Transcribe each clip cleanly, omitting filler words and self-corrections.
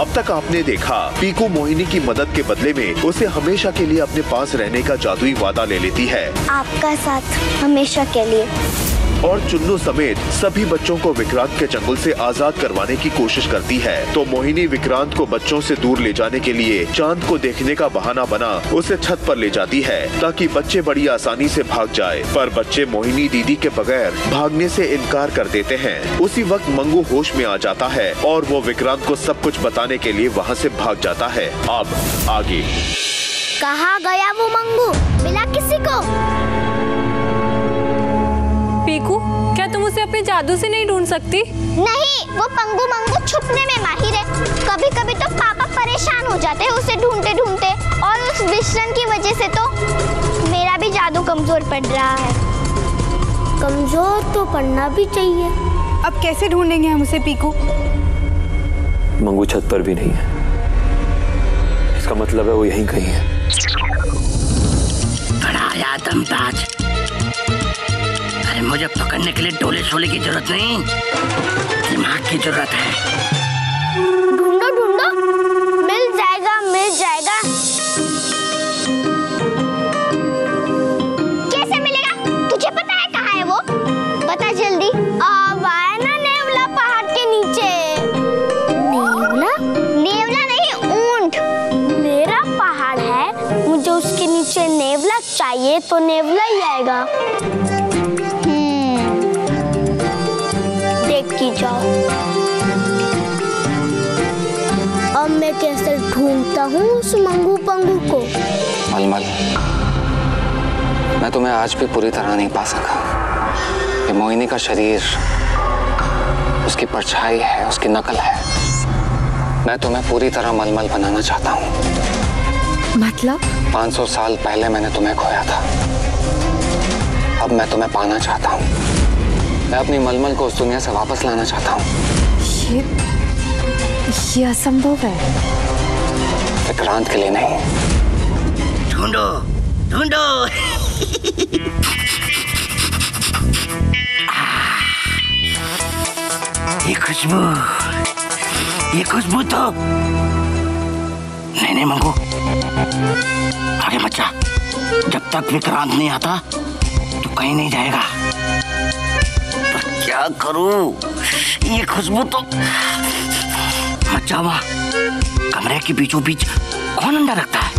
अब तक आपने देखा पीकू मोहिनी की मदद के बदले में उसे हमेशा के लिए अपने पास रहने का जादुई वादा ले लेती है। आपका साथ हमेशा के लिए। और चुन्नू समेत सभी बच्चों को विक्रांत के चंगुल से आजाद करवाने की कोशिश करती है। तो मोहिनी विक्रांत को बच्चों से दूर ले जाने के लिए चांद को देखने का बहाना बना उसे छत पर ले जाती है ताकि बच्चे बड़ी आसानी से भाग जाए। पर बच्चे मोहिनी दीदी के बगैर भागने से इनकार कर देते हैं। उसी वक्त मंगू होश में आ जाता है और वो विक्रांत को सब कुछ बताने के लिए वहाँ से भाग जाता है। अब आगे कहाँ गया वो मंगू? मिला किसी को? पीकू, क्या तुम उसे अपने जादू से नहीं ढूंढ सकती? नहीं, वो पंगू मंगू छुपने में माहिर है। कभी कभी तो पापा परेशान हो जाते हैं उसे ढूंढते ढूंढते, और उस विषण की वजह से तो मेरा भी जादू कमजोर पड़ रहा है। कमजोर तो पड़ना भी चाहिए। अब कैसे ढूंढेंगे हम उसे पीकू? मंगू छत पर भी नहीं है, इसका मतलब है वो यहीं कहीं है। बड़ा आया दमताज। अरे मुझे पकड़ने के लिए डोले शोले की जरूरत नहीं, दिमाग की जरूरत है। ढूंढो ढूंढो, मिल जाएगा मिल जाएगा। कैसे मिलेगा? तुझे पता है कहाँ है वो? बता जल्दी। अब आया ना नेवला पहाड़ के नीचे। नेवला? नेवला नहीं, ऊंट। मेरा पहाड़ है, मुझे उसके नीचे नेवला चाहिए तो नेवला ही आएगा। देखती जाओ। अब मैं कैसे ढूंढता हूँ उस मंगू पंगू को। मलमल, मैं तुम्हें आज भी पूरी तरह नहीं पा सका। ये मोहिनी का शरीर उसकी परछाई है, उसकी नकल है। मैं तुम्हें पूरी तरह मलमल बनाना चाहता हूँ। मतलब? 500 साल पहले मैंने तुम्हें खोया था, अब मैं तुम्हें पाना चाहता हूँ। मैं अपनी मलमल को उस दुनिया से वापस लाना चाहता हूँ। ये असंभव है। विक्रांत के लिए नहीं। ढूंढो ढूंढो। ये खुशबू तो नहीं मंगू, आगे मत जा। जब तक विक्रांत नहीं आता तो कहीं नहीं जाएगा। पर क्या करूं? ये खुशबू तो मत जा। वहाँ कमरे के बीचों बीच कौन अंडा रखता है?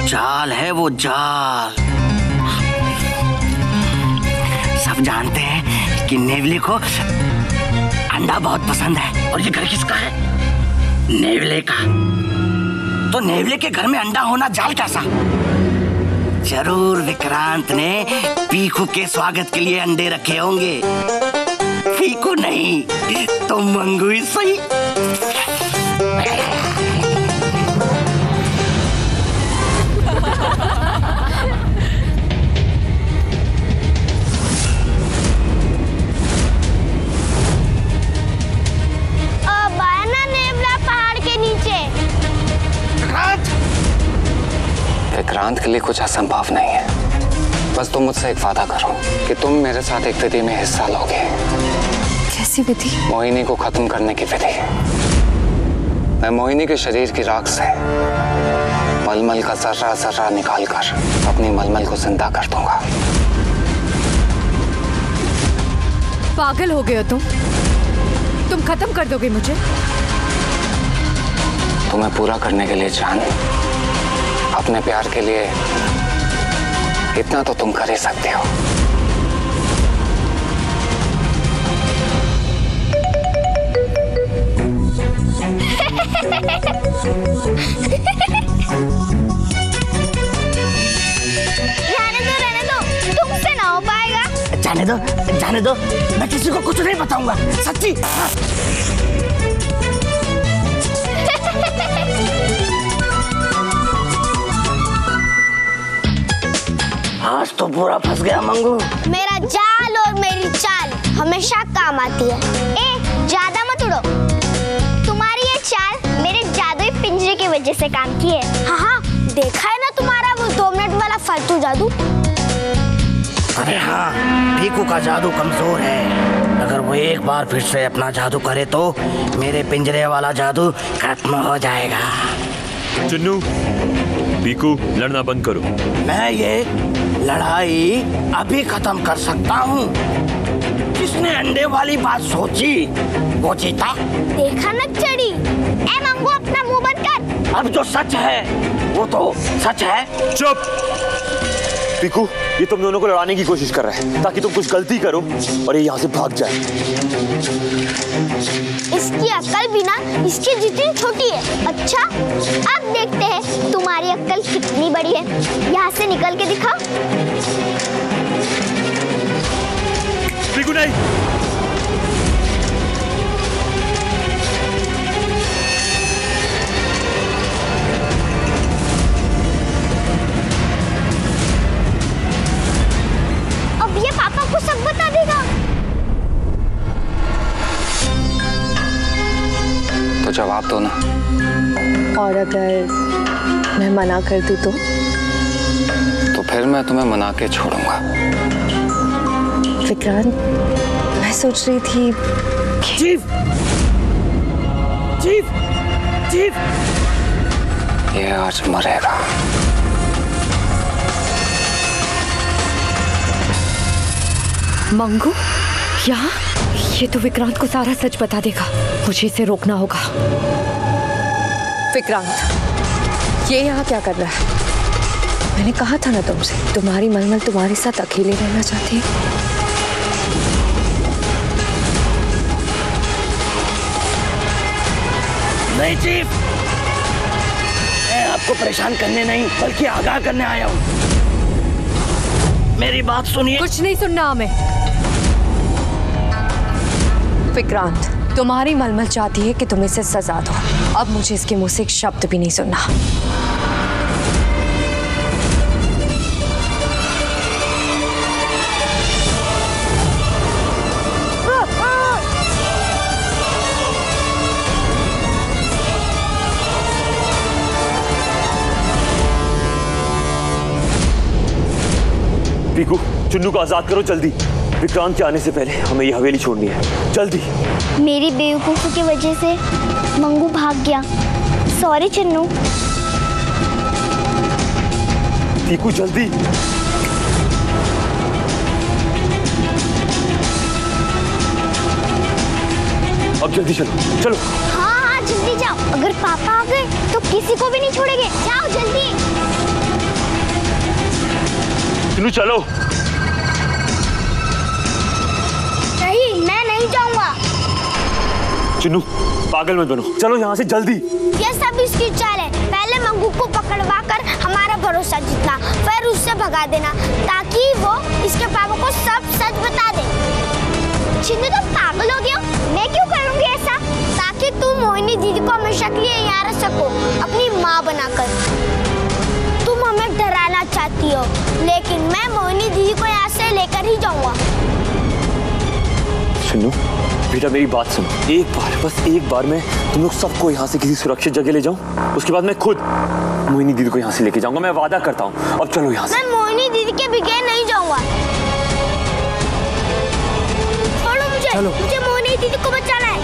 जाल है वो, जाल। सब जानते हैं कि नेवले को अंडा बहुत पसंद है। और ये घर किसका है? नेवले का। तो नेवले के घर में अंडा होना जाल कैसा? जरूर विक्रांत ने पीकू के स्वागत के लिए अंडे रखे होंगे। पीकू नहीं तो मंगू ही सही। विक्रांत के लिए कुछ असंभव नहीं है। बस तुम मुझसे एक वादा करो कि तुम मेरे साथ एक विधि में हिस्सा लोगे। कैसी विधि? मोहिनी को खत्म करने की विधि। मैं मोहिनी के शरीर की राख से मलमल का जर्रा जर्रा निकाल कर अपनी मलमल को जिंदा कर दूंगा। पागल हो गए हो तुम खत्म कर दोगे मुझे? तुम्हें पूरा करने के लिए जान, अपने प्यार के लिए इतना तो तुम कर ही सकते हो। रहने दो, तुमसे ना हो पाएगा। जाने दो, मैं किसी को कुछ नहीं बताऊंगा, सच्ची। आज तो पूरा फंस गया मंगू। मेरा जाल और मेरी चाल हमेशा काम आती है। ज्यादा मत उड़ो। तुम्हारी ये चाल मेरे जादुई पिंजरे की वजह से काम की है। हाँ, देखा है ना तुम्हारा वो 2 मिनट वाला फालतू जादू। अरे हाँ, पीकू का जादू कमजोर है। अगर वो एक बार फिर से अपना जादू करे तो मेरे पिंजरे वाला जादू खत्म हो जाएगा। चुन्नू, पीकू, लड़ना बंद करो। मैं ये लड़ाई अभी खत्म कर सकता हूँ। जिसने अंडे वाली बात सोची वो जीता। देखा ना चढ़ी। ए मंगू, अपना मुंह बंद कर। अब जो सच है वो तो सच है। चुप। पीकू, ये तुम दोनों को लड़ाने की कोशिश कर रहे हैं ताकि तुम कुछ गलती करो और ये यहाँ से भाग जाए। इसकी अक्ल भी ना इसकी जितनी छोटी है। अच्छा, अब देखते हैं तुम्हारी अक्ल कितनी बड़ी है। यहाँ से निकल के दिखाओ। पीकू नहीं। अब ये पापा को सब बता देगा। तो जवाब दो ना। और अगर मैं मना कर दूं तो फिर मैं तुम्हें मना के छोड़ूंगा। विक्रांत, मैं सोच रही थी चीफ, चीफ, चीफ। ये आज मरेगा। मंगू, यहाँ? ये तो विक्रांत को सारा सच बता देगा। मुझे इसे रोकना होगा। विक्रांत, ये यहाँ क्या कर रहा है? मैंने कहा था ना तुमसे, तुम्हारी मलमल तुम्हारे साथ अकेले रहना चाहती है। नहीं चीफ, मैं आपको परेशान करने नहीं बल्कि आगाह करने आया हूँ। मेरी बात सुनिए। कुछ नहीं सुनना हमें। विक्रांत, तुम्हारी मलमल चाहती है कि तुम इसे सजा दो। अब मुझे इसके मुंह से एक शब्द भी नहीं सुनना। पीकू, चुन्नू को आजाद करो जल्दी। विक्रांत के आने से पहले हमें ये हवेली छोड़नी है, जल्दी। मेरी बेवकूफी की वजह से मंगू भाग गया। सॉरी चन्नू। पीकू जल्दी। अब जल्दी चलो, चलो। हाँ हाँ, जल्दी जाओ। अगर पापा आ गए तो किसी को भी नहीं छोड़ेंगे। जाओ जल्दी। चुन्नू चलो। नहीं, मैं नहीं जाऊंगा। चुन्नू पागल मत बनो, चलो यहाँ से जल्दी। ये सब इसकी चाल है। पहले मंगू को पकड़वा कर हमारा भरोसा जीतना, फिर उससे भगा देना ताकि वो इसके पापा को सब सच बता दे। चिन्नू तुम पागल हो गए हो? मैं क्यों करूंगी ऐसा? ताकि तुम मोहिनी दीदी को हमेशा के लिए यहाँ रख सको, अपनी माँ बनाकर। तुम हमें डराना चाहती हो, लेकिन मैं मोहिनी दीदी को यहाँ से लेकर ही जाऊंगा। चुन्नू बेटा, मेरी बात सुनो। एक बार, बस एक बार मैं तुम लोग सबको यहाँ से किसी सुरक्षित जगह ले जाऊँ, उसके बाद मैं खुद मोहिनी दीदी को यहाँ से लेके जाऊंगा। मैं वादा करता हूँ। अब चलो यहाँ से। मैं मोहिनी दीदी के बगैर नहीं जाऊंगा। छोड़ो मुझे। मुझे मोहिनी दीदी को बचाना है।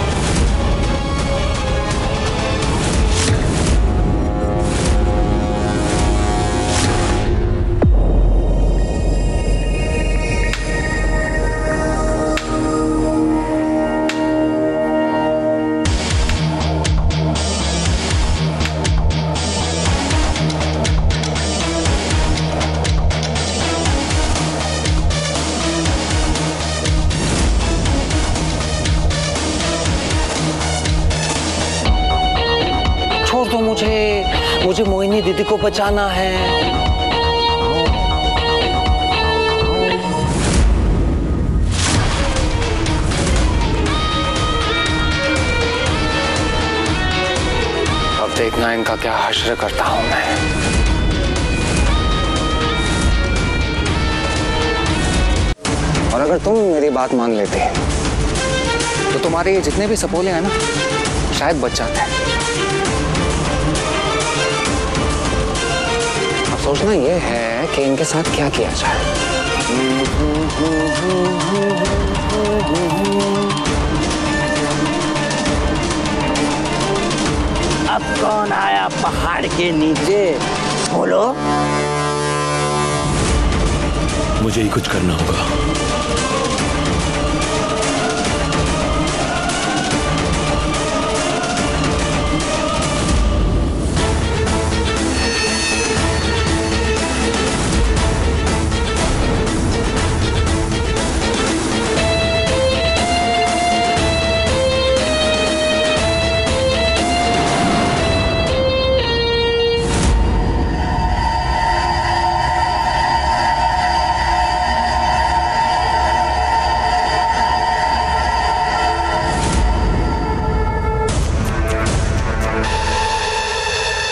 छोड़ दो मुझे मोहिनी दीदी को बचाना है। अब देखना इनका क्या हश्र करता हूं मैं। और अगर तुम मेरी बात मान लेते तो तुम्हारे ये जितने भी सपोले हैं ना, शायद बच जाते हैं। अब सोचना ये है कि इनके साथ क्या किया जाए। पहाड़ के नीचे? बोलो। मुझे ही कुछ करना होगा।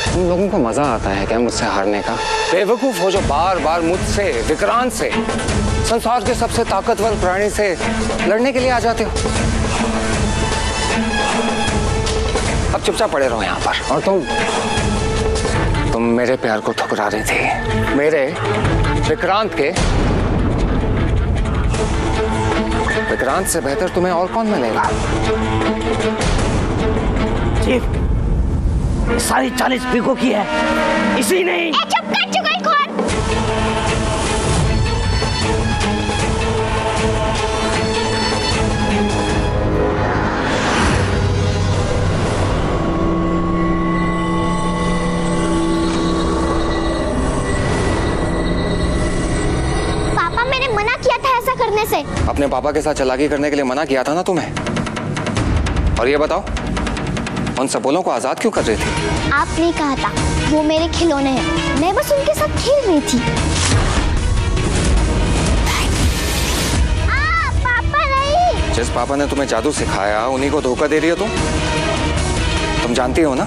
तुम लोगों को मजा आता है क्या मुझसे हारने का? बेवकूफ हो जो बार बार मुझसे, विक्रांत से, संसार के सबसे ताकतवर प्राणी से लड़ने के लिए आ जाते हो। अब चुपचाप पड़े रहो यहाँ पर। और तुम मेरे प्यार को ठुकरा रही थी, मेरे विक्रांत के। विक्रांत से बेहतर तुम्हें और कौन मिलेगा? चीफ, सारी 40 पीको की है, इसी नहीं। चुप कर चुगलखोर। पापा, मैंने मना किया था ऐसा करने से। अपने पापा के साथ चालाकी करने के लिए मना किया था ना तुम्हें। और ये बताओ, उन सबोलों को आजाद क्यों कर रही थी? आपने कहा था वो मेरे खिलौने हैं, मैं बस उनके साथ खेल रही थी। पापा नहीं। जिस पापा ने तुम्हें जादू सिखाया उन्हीं को धोखा दे रही हो तुम जानती हो ना,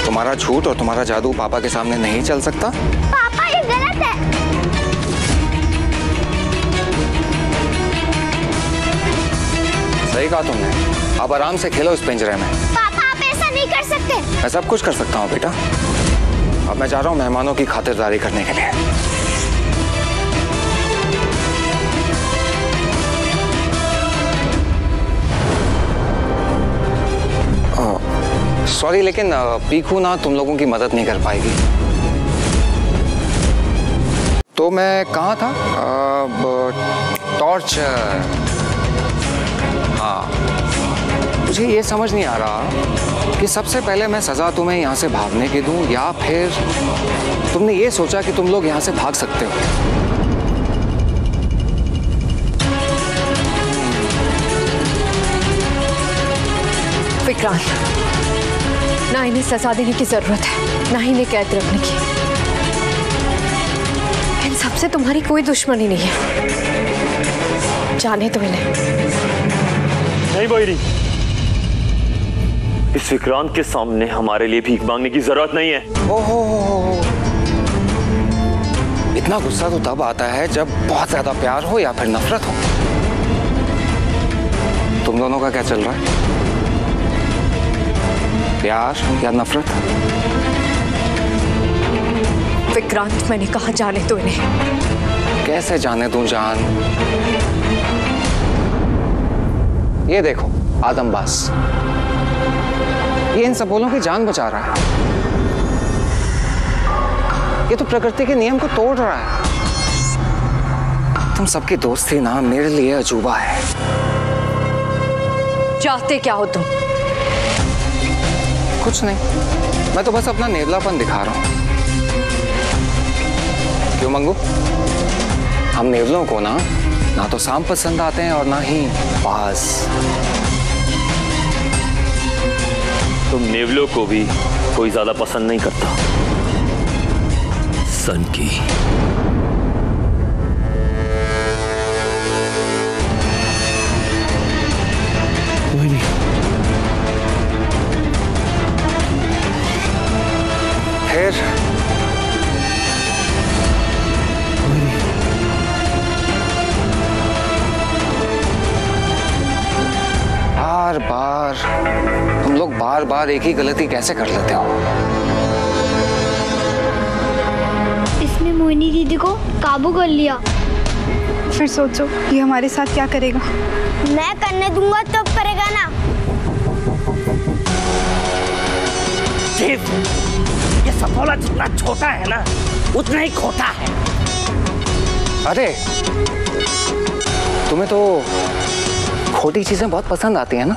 तुम्हारा झूठ और तुम्हारा जादू पापा के सामने नहीं चल सकता। पापा, ये गलत है। सही कहा तुमने। अब आराम से खेलो इस पिंजरे में। पापा, आप ऐसा नहीं कर सकते। मैं सब कुछ कर सकता हूँ बेटा। अब मैं जा रहा हूँ मेहमानों की खातिरदारी करने के लिए। सॉरी, लेकिन पीकू ना तुम लोगों की मदद नहीं कर पाएगी। तो मैं कहाँ था? टॉर्चर। हाँ, मुझे ये समझ नहीं आ रहा कि सबसे पहले मैं सजा तुम्हें यहाँ से भागने की दूं या फिर तुमने ये सोचा कि तुम लोग यहाँ से भाग सकते हो। विक्रांत, ना इन्हें सजा देने की जरूरत है, ना ही इन्हें कैद रखने की। इन सबसे तुम्हारी कोई दुश्मनी नहीं है, जाने दो इन्हें। नहीं मोहिनी, इस विक्रांत के सामने हमारे लिए भीख मांगने की जरूरत नहीं है। ओहो, इतना गुस्सा तो तब आता है जब बहुत ज्यादा प्यार हो या फिर नफरत हो। तुम दोनों का क्या चल रहा है? प्यार या नफरत? विक्रांत, मैंने कहा जाने दो इन्हें। कैसे जाने दूं जान? ये देखो आदमबाज, ये इन सबोलों की जान बचा रहा है। ये तो प्रकृति के नियम को तोड़ रहा है। तुम सबकी दोस्ती ना मेरे लिए अजूबा है। चाहते क्या हो तुम? कुछ नहीं, मैं तो बस अपना नेवलापन दिखा रहा हूं। क्यों मंगू? हम नेवलों को ना तो सांप पसंद आते हैं और ना ही बाज। तुम नेवलों को भी कोई ज्यादा पसंद नहीं करता। सन की फिर बार बार तुम लोग बार बार एक ही गलती कैसे कर लेते हो? इसने मोहिनी दीदी को काबू कर लिया। फिर सोचो ये हमारे साथ क्या करेगा। मैं करने दूंगा तब करेगा ना। चीफ, ये सफोला जितना छोटा है ना उतना ही खोटा है। अरे तुम्हें तो खोटी चीजें बहुत पसंद आती है ना,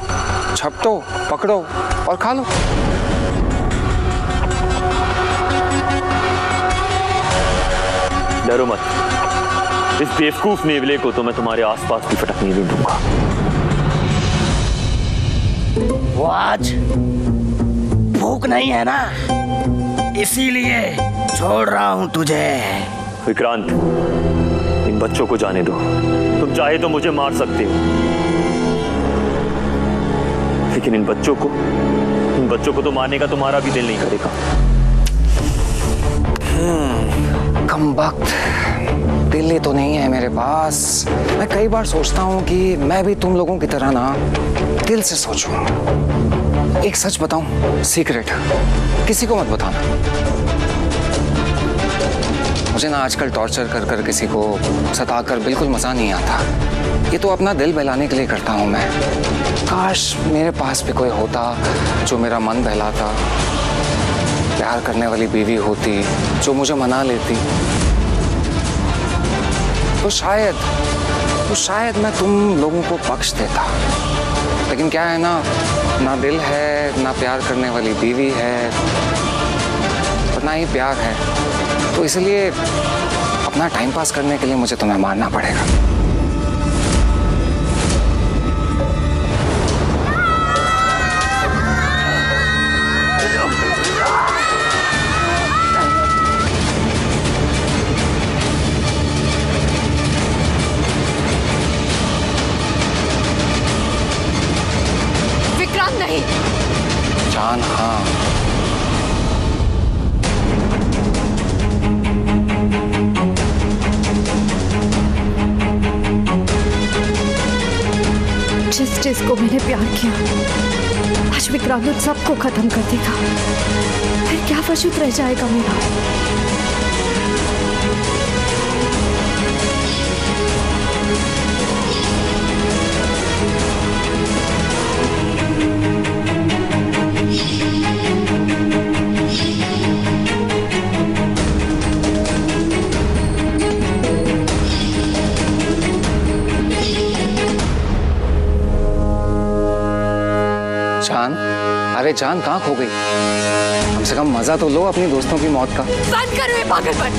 झपटो पकड़ो और खा लो। डरो मत, इस बेवकूफ नेवले को तो मैं तुम्हारे आसपास भी फटकने नहीं दूंगा। वो आज भूख नहीं है ना, इसीलिए छोड़ रहा हूं तुझे। विक्रांत, इन बच्चों को जाने दो। तुम चाहे तो मुझे मार सकते हो, लेकिन इन बच्चों को तो मारने का तुम्हारा भी दिल नहीं करेगा। कमबख्त, दिल ही तो नहीं है मेरे पास। मैं कई बार सोचता हूँ कि मैं भी तुम लोगों की तरह ना दिल से सोचूं। एक सच बताऊं, सीक्रेट किसी को मत बताना। मुझे ना आजकल टॉर्चर कर कर किसी को सताकर बिल्कुल मजा नहीं आता। ये तो अपना दिल बहलाने के लिए करता हूँ मैं। काश मेरे पास भी कोई होता जो मेरा मन बहलाता, प्यार करने वाली बीवी होती जो मुझे मना लेती, तो शायद मैं तुम लोगों को बख्श देता। लेकिन क्या है ना दिल है, ना प्यार करने वाली बीवी है, और ना ही प्यार है। तो इसलिए अपना टाइम पास करने के लिए मुझे तुम्हें मारना पड़ेगा। विक्रांत नहीं। जान, हाँ। जिसको मैंने प्यार किया आज विक्रांत उन सबको खत्म कर देगा। फिर क्या वजूद रह जाएगा मेरा? जान, अरे जान कहाँ खो गई? कम से कम मजा तो लो अपनी दोस्तों की मौत का। बंद करो ये पागलपन।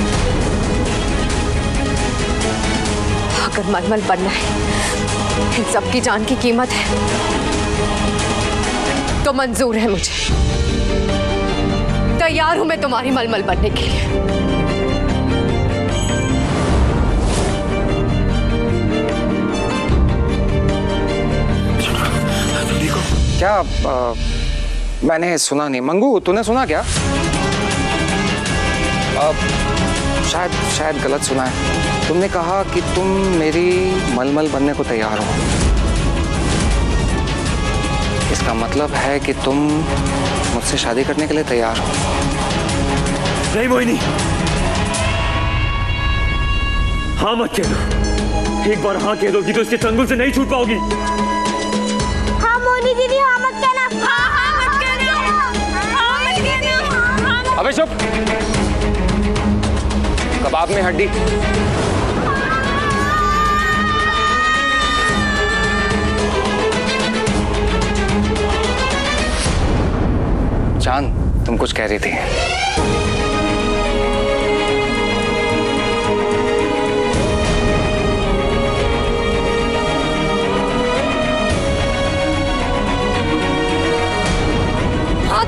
अगर मलमल बनना है, इन सब की जान की कीमत है, तो मंजूर है मुझे। तैयार हूं मैं तुम्हारी मलमल बनने के लिए। क्या मैंने सुना नहीं। मंगू, तूने सुना क्या? शायद गलत सुना है। तुमने कहा कि तुम मेरी मलमल बनने को तैयार हो। इसका मतलब है कि तुम मुझसे शादी करने के लिए तैयार हो। नहीं मोहिनी, हाँ मत कह दो। एक बार हाँ कह दोगी तो इसके चंगुल से नहीं छूट पाओगी। दीदी हाँ मत कहना। हाँ मत कहना। हाँ मत कहना। अबे चुप, कबाब में हड्डी। जान, तुम कुछ कह रही थी।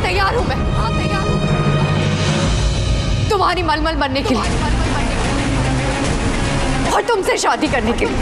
तैयार हूं मैं। हाँ तैयार हूं तुम्हारी मलमल बनने के लिए और तुमसे शादी करने के लिए।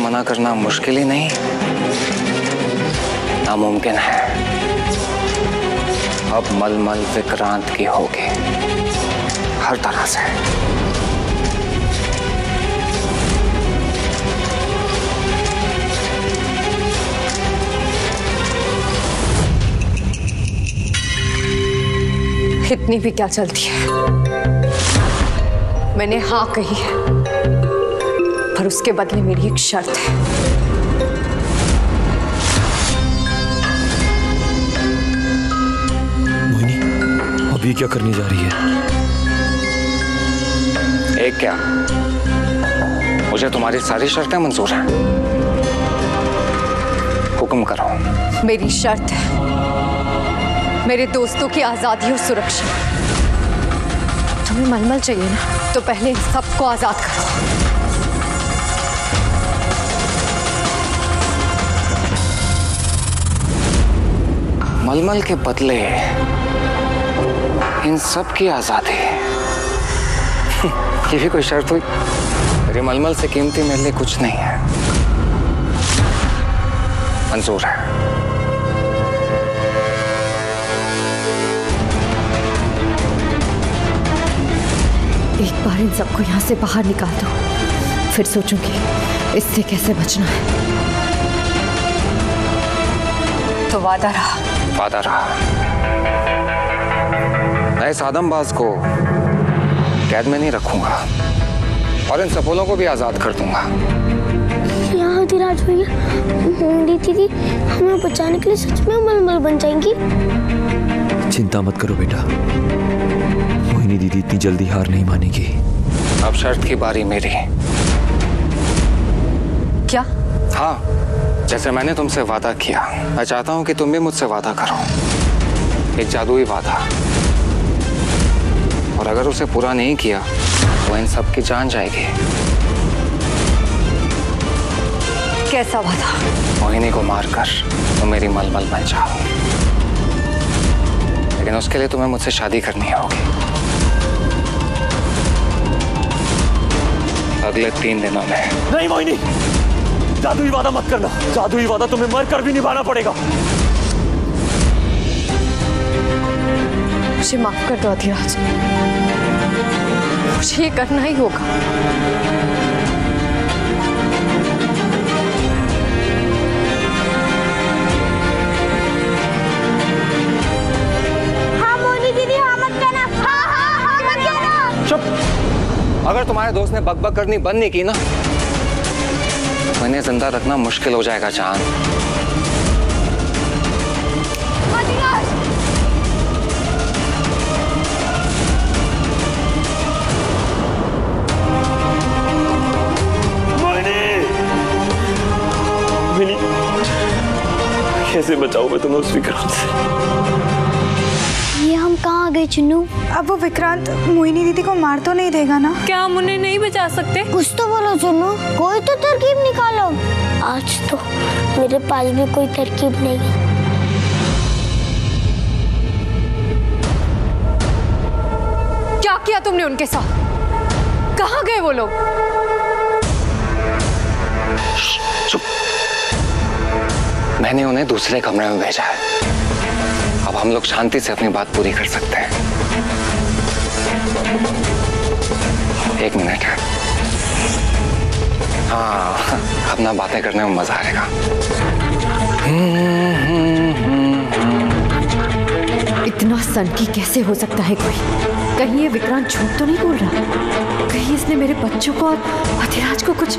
मना करना मुश्किल ही नहीं, नामुमकिन है। अब मलमल विक्रांत की होगी हर तरह से। इतनी भी क्या चलती है, मैंने हाँ कही है, पर उसके बदले मेरी एक शर्त है। मोहिनी, अब ये क्या करने जा रही है? एक क्या, मुझे तुम्हारी सारी शर्तें मंजूर हैं। हुक्म करो। मेरी शर्त है मेरे दोस्तों की आजादी और सुरक्षा। तुम्हें मलमल चाहिए ना, तो पहले इन सबको आजाद करो। मलमल के बदले इन सब की आजादी, ये भी कोई शर्त हुई? मेरे मलमल से कीमती मेरे लिए कुछ नहीं है। मंजूर है। एक बार इन सबको यहाँ से बाहर निकाल दो, फिर सोचूंगी इससे कैसे बचना है। तो वादा रहा। वादा रहा। मैं इस आदमबाज को कैद में नहीं रखूंगा और इन सपोलों को भी आजाद कर दूंगा। यहाँ धीराज भैया, मोहिनी दीदी हमें बचाने के लिए सच में मलमल बन जाएंगी। चिंता मत करो बेटा, मोहिनी दीदी इतनी जल्दी हार नहीं मानेगी। अब शर्त की बारी मेरी। क्या? हाँ, जैसे मैंने तुमसे वादा किया, मैं चाहता हूँ कि तुम भी मुझसे वादा करो। एक जादुई वादा, और अगर उसे पूरा नहीं किया तो इन सब की जान जाएगी। कैसा वादा? मोहिनी को मारकर तुम मेरी मलमल बन जाओ, लेकिन उसके लिए तुम्हें मुझसे शादी करनी होगी अगले 3 दिनों में। नहीं मोहिनी, जादुई वादा मत करना। जादुई वादा तुम्हें मरकर भी निभाना पड़ेगा। मुझे माफ कर दो अधिराज, मुझे ये करना ही होगा। हाँ मोहिनी दीदी, हाँ मत कहना। हाँ हाँ हाँ मत कहना। चुप। अगर तुम्हारे दोस्त ने बकबक करनी बंद नहीं की ना, तो इन्हें जिंदा रखना मुश्किल हो जाएगा चांद। कैसे बचाऊं मैं तुम्हें उस विक्रांत से? ये हम कहाँ आ गए चुन्नू? अब वो विक्रांत मोहिनी दीदी को मार तो नहीं देगा ना? क्या हम उन्हें नहीं बचा सकते? कुछ तो बोलो चुन्नू, कोई तो तरकीब निकालो। आज तो मेरे पास भी कोई तरकीब नहीं है। क्या किया तुमने उनके साथ? कहाँ गए वो लोग? चुप। मैंने उन्हें दूसरे कमरे में भेजा है। अब हम लोग शांति से अपनी बात पूरी कर सकते हैं। 1 मिनट है। हाँ, अपना बातें करने में मजा आएगा। इतना सनकी कैसे हो सकता है कोई? कहीं ये विक्रांत झूठ तो नहीं बोल रहा? कहीं इसने मेरे बच्चों को और अधिराज को कुछ...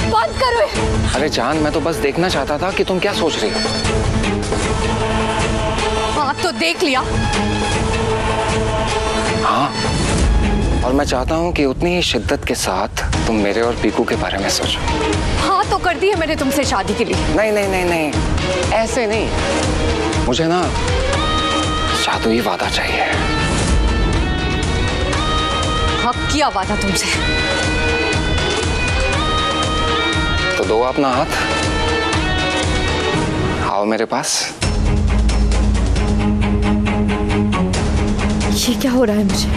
बंद करो। अरे जान, मैं तो बस देखना चाहता था कि तुम क्या सोच रही हो। हाँ तो देख लिया। हाँ, और मैं चाहता हूँ कि उतनी ही शिद्दत के साथ तुम मेरे और पीकू के बारे में सोचो। हाँ तो कर दी है मैंने तुमसे शादी के लिए। नहीं नहीं नहीं नहीं, ऐसे नहीं। मुझे ना जादुई वादा चाहिए। हाँ किया वादा तुमसे। तो दो अपना हाथ, आओ मेरे पास। ये क्या हो रहा है मुझे?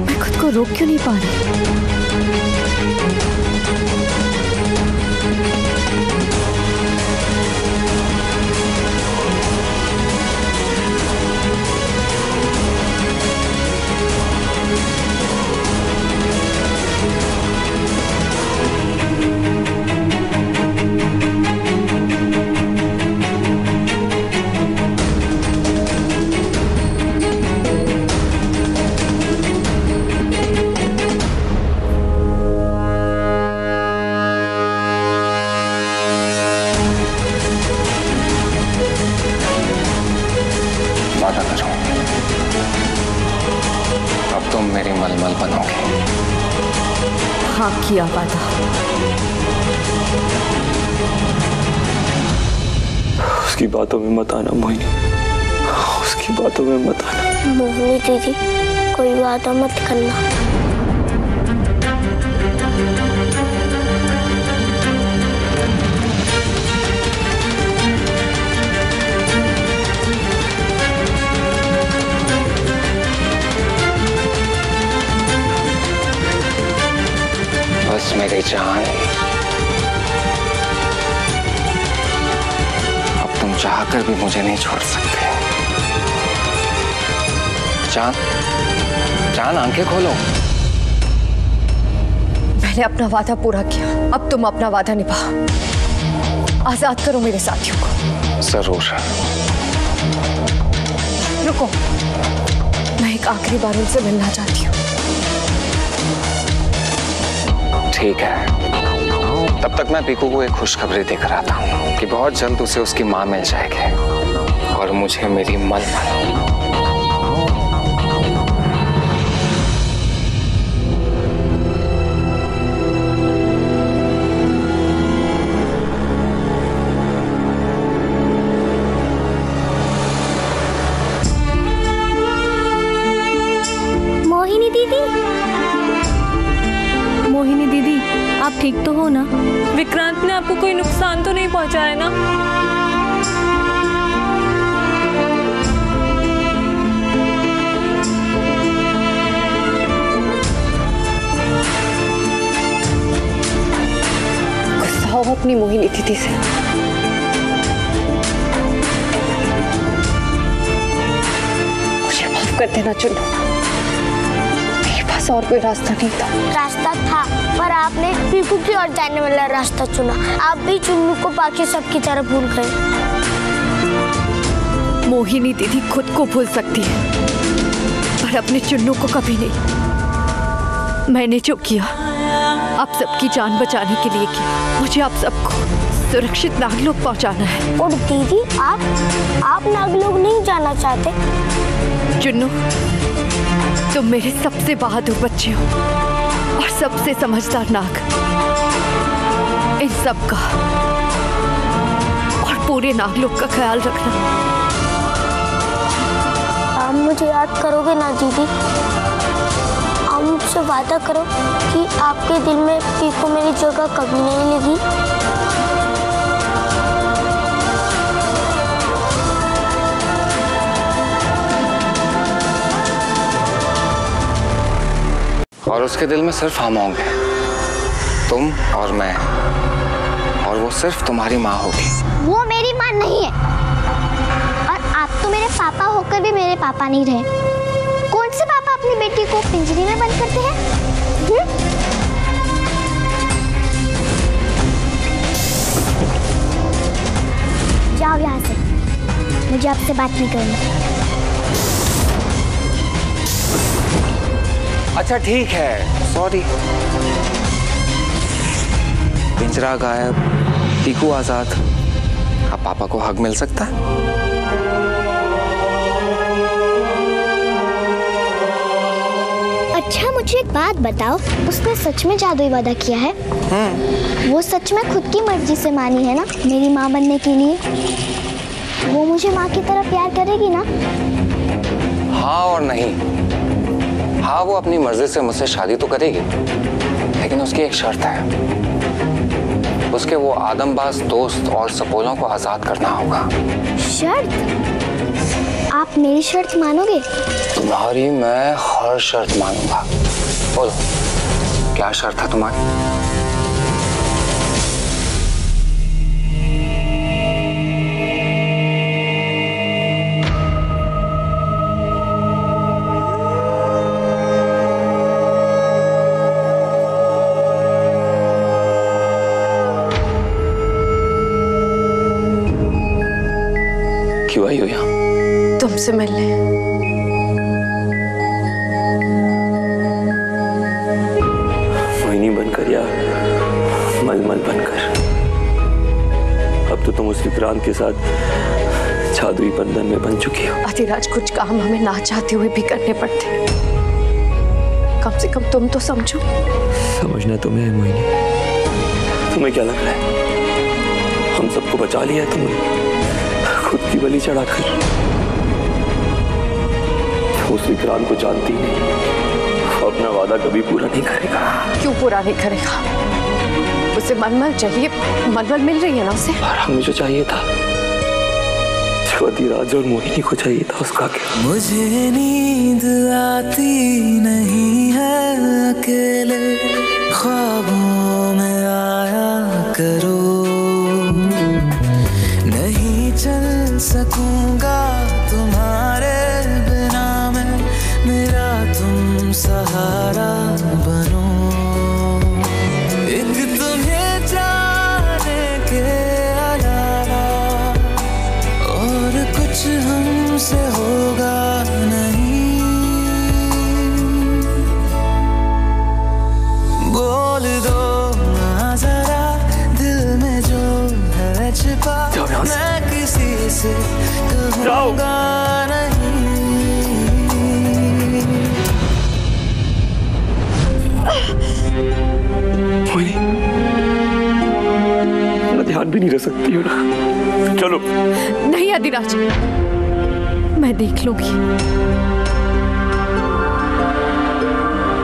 मैं खुद को रोक क्यों नहीं पा रहे? वादा करो, अब तुम मेरी मलमल बनोगी। हाँ किया वादा। उसकी बातों में मत आना मोहिनी, उसकी बातों में मत आना। मोहिनी दीदी, कोई वादा मत करना। बस मेरी जान, अब तुम चाहकर भी मुझे नहीं छोड़ सकते। जान, जान आंखें खोलो। मैंने अपना वादा पूरा किया, अब तुम अपना वादा निभा। आजाद करो मेरे साथियों को। जरूर। रुको, मैं एक आखिरी बार उनसे मिलना चाहती हूँ। ठीक है, तब तक मैं पीकू को एक खुशखबरी देकर आता हूँ कि बहुत जल्द उसे उसकी माँ मिल जाएगी और मुझे मेरी मलमल। मोहिनी दीदी, मोहिनी दीदी, आप ठीक तो हो ना? विक्रांत ने आपको कोई नुकसान तो नहीं पहुंचाया ना? गुस्सा हो अपनी मोहिनी दीदी से। मुझे माफ कर देना चुन्नू, मेरे पास और कोई रास्ता नहीं था। रास्ता था, पर आपने पीकू की ओर जाने वाला रास्ता चुना। आप भी चुन्नू को बाकी सबकी तरह भूल गए। मोहिनी दीदी खुद को भूल सकती है, पर अपने चुन्नू को कभी नहीं। मैंने जो किया आप सबकी जान बचाने के लिए किया। मुझे आप सबको सुरक्षित नागलोक पहुंचाना है। और दीदी, आप नागलोक नहीं जाना चाहते? चुन्नू, तुम मेरे सबसे बहादुर बच्चे हो और सबसे समझदार नाग। इन सब का और पूरे नागलोक का ख्याल रखना। आप मुझे याद करोगे ना दीदी? आप मुझसे वादा करो कि आपके दिल में पीकू मेरी जगह कभी नहीं लगी। और उसके दिल में सिर्फ हम होंगे, तुम और मैं, और वो सिर्फ तुम्हारी माँ होगी। वो मेरी माँ नहीं है, और आप तो मेरे पापा होकर भी मेरे पापा नहीं रहे। कौन से पापा अपनी बेटी को पिंजरे में बंद करते हैं? जाओ यहाँ से, मुझे आपसे बात नहीं करनी। अच्छा ठीक है, सॉरी। पिंजरा गायब, पीकू आजाद। अब पापा को हक मिल सकता है? अच्छा मुझे एक बात बताओ, उसने सच में जादुई वादा किया है? वो सच में खुद की मर्जी से मानी है ना मेरी माँ बनने के लिए? वो मुझे माँ की तरह प्यार करेगी ना? हाँ और नहीं। हाँ, वो अपनी मर्जी से मुझसे शादी तो करेगी, लेकिन उसकी एक शर्त है। उसके वो आदमबाज दोस्त और सपोलों को आजाद करना होगा। शर्त? आप मेरी शर्त मानोगे? तुम्हारी मैं हर शर्त मानूंगा। बोलो, क्या शर्त है तुम्हारी? क्यों आई हो यहाँ? तुमसे मिलने। मोहिनी बनकर या मलमल बनकर, अब तो तुम उस विक्रांत के साथ जादुई बंधन में बन चुकी हो। अधिराज, कुछ काम हमें ना चाहते हुए भी करने पड़ते। कम से कम तुम तो समझो। समझना तुम्हें है मोहिनी। तुम्हें क्या लग रहा है हम सबको बचा लिया है तुमने खुद की बलि चढ़ाकर? उस विक्रांत को जानती नहीं, अपना वादा कभी पूरा नहीं करेगा। क्यों पूरा नहीं करेगा? उसे मलमल चाहिए, मलमल मिल रही है ना उसे। और हमें जो चाहिए था, जो अधिराज और मोहिनी को चाहिए था, उसका क्या? मुझे नींद आती नहीं है, अकेले ख्वाबों में आया करो, नहीं चल सकूंगा तुम्हारे बिना मैं, मेरा तुम सहारा बनो। एक तुम्हें जाने के अलावा और कुछ हमसे होगा नहीं, बोल दो ना जरा दिल में जो है छिपा, मैं किसी से कहूँगा नहीं। मोहिनी, मैं ध्यान भी नहीं रख सकती हूँ ना। चलो। नहीं अधिराज, मैं देख लूंगी।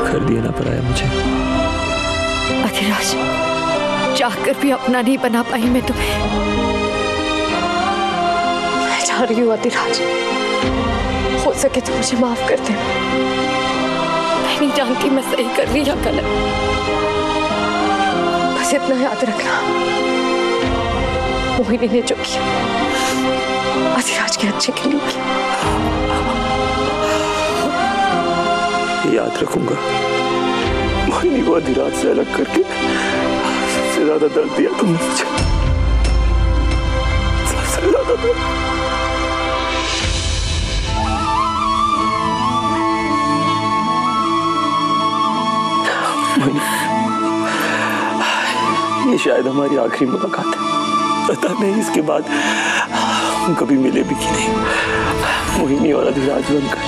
कर दिया ना पराया मुझे। अधिराज, चाहकर भी अपना नहीं बना पाई मैं तुम्हें। मैं जा रही हूँ अधिराज, हो सके तो मुझे माफ कर दे। मैं नहीं जानती मैं सही कर रही या गलत, बस इतना याद रखना, मोहिनी ने जो किया अधिराज के अच्छे के लिए किया। याद रखूंगा। मोहिनी को अधिराज से अलग करके सबसे ज्यादा दर्द दिया तुमने मुझे, सबसे ज्यादा दर्द। ये शायद हमारी आखिरी मुलाकात है। पता नहीं इसके बाद हम कभी मिले भी कि नहीं। मोहिनी और अधिराज बनकर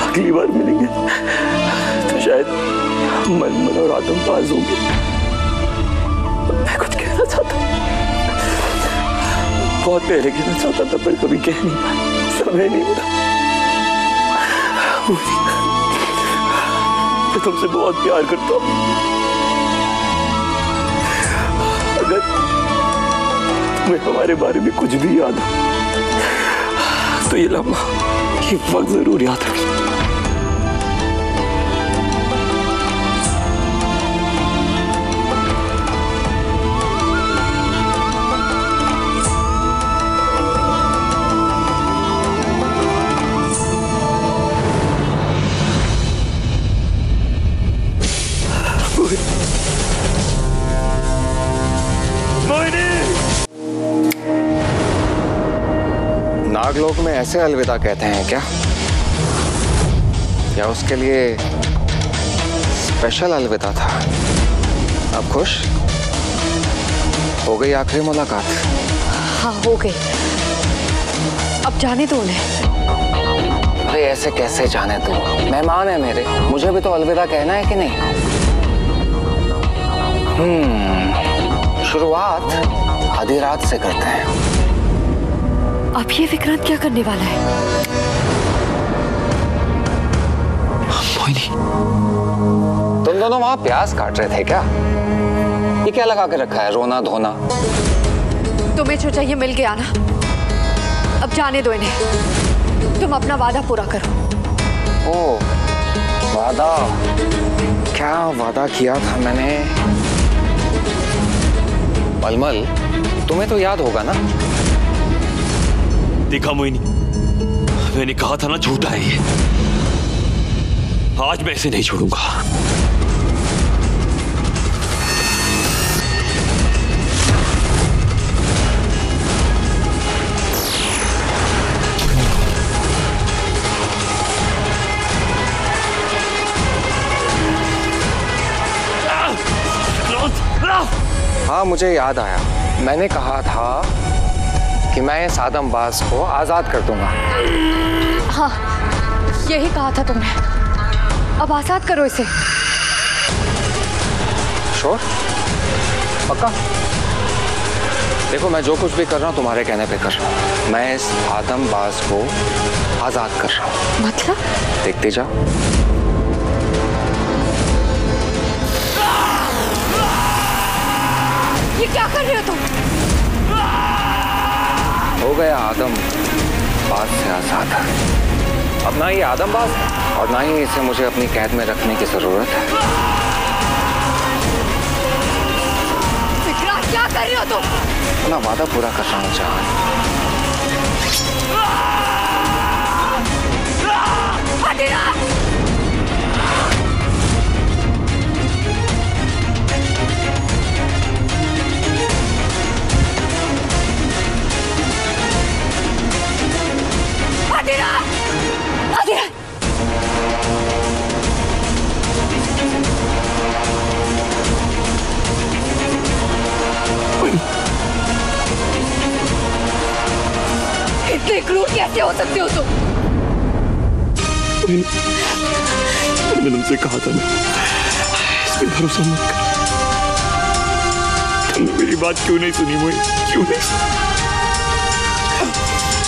अगली बार मिलेंगे तो शायद मलमल और आतंकबाज होंगे। मैं कुछ कहना चाहता, बहुत पहले कहना चाहता था पर कभी कह नहीं पाया, समय नहीं मिला। मैं तुमसे बहुत प्यार करता हूँ। अगर तुम्हें हमारे बारे में कुछ भी याद हो तो ये लम्हा, ये वक्त जरूर याद रखना। नागलोक में ऐसे अलविदा कहते हैं क्या? या उसके लिए स्पेशल अलविदा था? अब खुश हो गई आखिरी मुलाकात? हाँ हो गई, अब जाने दो उन्हें। अरे ऐसे कैसे जाने दो? मेहमान है मेरे, मुझे भी तो अलविदा कहना है कि नहीं? शुरुआत आधी रात से करते हैं। अब ये विक्रांत क्या करने वाला है? मोहिनी, तुम दोनों वहां प्याज काट रहे थे क्या? ये क्या लगा के रखा है, रोना धोना? तुम्हें जो चाहिए मिल गया ना, अब जाने दो इन्हें। तुम अपना वादा पूरा करो। ओ, वादा, क्या वादा किया था मैंने? मलमल, तुम्हें तो याद होगा ना? देखा मोहिनी, मैंने कहा था ना झूठा है ये। आज मैं इसे नहीं छोड़ूंगा। हाँ, मुझे याद आया। मैंने कहा था कि मैं इस आदमबाज को आजाद कर दूंगा। हाँ, यही कहा था तुमने। अब आजाद करो इसे। श्योर? पक्का? देखो, मैं जो कुछ भी कर रहा हूँ तुम्हारे कहने पे कर रहा हूँ। मैं इस आदमबाज को आजाद कर रहा हूँ। मतलब? देखते जाओ। ये क्या कर रहे हो तुम? हो गया आदमबाज से आजाद। अब ना ये आदमबाज और ना ही इसे मुझे अपनी कैद में रखने की जरूरत है। विक्रांत, क्या कर रहे हो तुम? अपना वादा पूरा कर रहा हूँ जान। इतने क्रूर कैसे हो सकते हो तुम? मैंने तुमसे कहा था ना, इसमें भरोसा मत कर। तुमने मेरी बात क्यों नहीं सुनी मोहिनी? क्यों नहीं सुनी?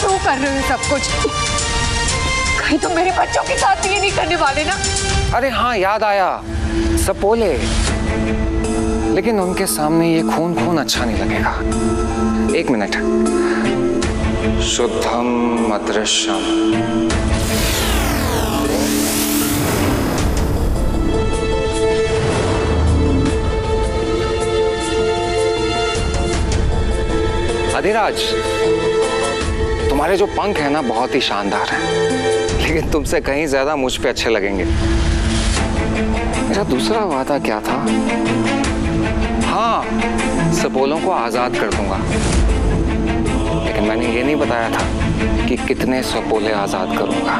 क्यों कर रहे हो सब कुछ? कहीं तुम मेरे बच्चों के साथ ये नहीं करने वाले ना? अरे हाँ, याद आया, सपोले। लेकिन उनके सामने ये खून खून अच्छा नहीं लगेगा। एक मिनट। शुद्धम अदृश्यम। अधिराज, तुम्हारे जो पंख हैं ना, बहुत ही शानदार हैं, लेकिन तुमसे कहीं ज्यादा मुझ पे अच्छे लगेंगे। मेरा दूसरा वादा क्या था? हाँ, सपोलों को आजाद कर दूंगा, लेकिन मैंने ये नहीं बताया था कि कितने सपोले आजाद करूंगा।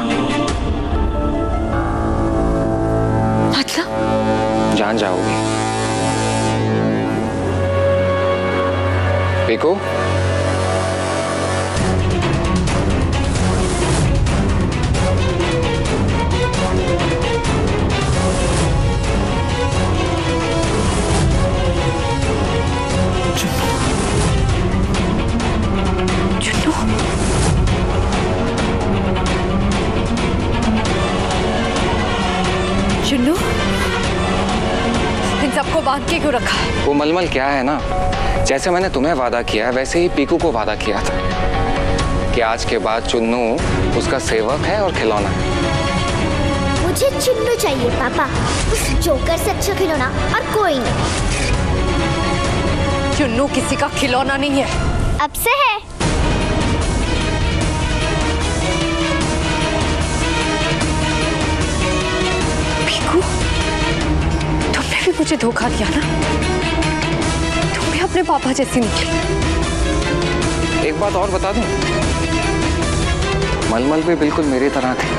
मतलब? जान जाओगी। पीकू, चुन्नू, इन सबको बांध के क्यों रखा है? वो मलमल क्या है ना, जैसे मैंने तुम्हें वादा किया वैसे ही पीकू को वादा किया था कि आज के बाद चुन्नू उसका सेवक है और खिलौना है। मुझे चुन्नू चाहिए पापा, उस जोकर से अच्छा खिलौना और कोई नहीं। चुन्नू किसी का खिलौना नहीं है। अब से है। पीकू, तुमने भी मुझे धोखा दिया ना? तुम भी अपने पापा जैसी निकली। एक बात और बता दूं, मलमल भी बिल्कुल मेरी तरह थी।